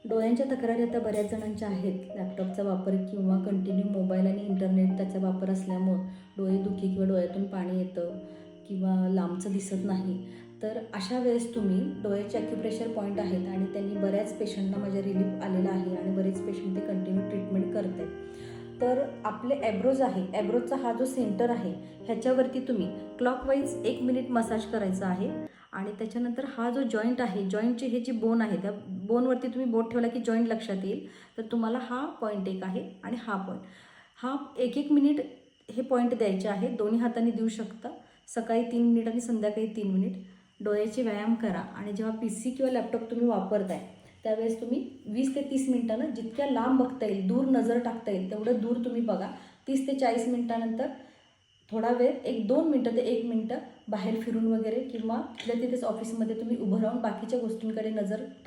डोळ्यांच्या तक्रारी आता बऱ्याच जणांच्या आहेत. लॅपटॉपचा वापर किंवा कंटिन्यू मोबाईल आणि इंटरनेट त्याचा वापर असल्यामुळं डोळेदुखी किंवा डोळ्यातून पाणी येतं किंवा लांबचं दिसत नाही. तर अशा वेळेस तुम्ही डोळ्याचे ॲक्युप्रेशर पॉईंट आहेत आणि त्यांनी बऱ्याच पेशंटना माझ्या रिलीफ आलेला आहे आणि बरेच पेशंट ते कंटिन्यू ट्रीटमेंट करत आहेत. तर आपले ॲब्रोज आहे, ॲब्रोजचा हा जो सेंटर आहे ह्याच्यावरती तुम्ही क्लॉकवाईज 1 मिनिट मसाज करायचा आहे आणि त्याच्यानंतर हा जो जॉईंट आहे, जॉईंटची हे जी बोन आहे त्या बोनवरती तुम्ही बोट ठेवला की जॉईंट लक्षात येईल. तर तुम्हाला हा पॉईंट एक आहे आणि हा पॉईंट, हा 1-1 मिनिट हे पॉईंट द्यायचे आहेत. दोन्ही हातांनी देऊ शकता. सकाळी 3 मिनिट आणि संध्याकाळी 3 मिनिट. डोळ्याचे व्यायाम करा आणि जेव्हा PC किंवा लॅपटॉप तुम्ही वापरताय त्यावेळेस तुम्ही 20 ते 30 मिनिटानं जितक्या लांब बघता येईल, दूर नजर टाकता येईल तेवढं दूर तुम्ही बघा. 30 ते 40 मिनिटानंतर थोडा वेळ 1-2 मिनटं ते 1 मिनटं बाहेर फिरून वगैरे किंवा तिथल्या तिथेच ऑफिसमध्ये तुम्ही उभं राहून बाकीच्या गोष्टींकडे नजर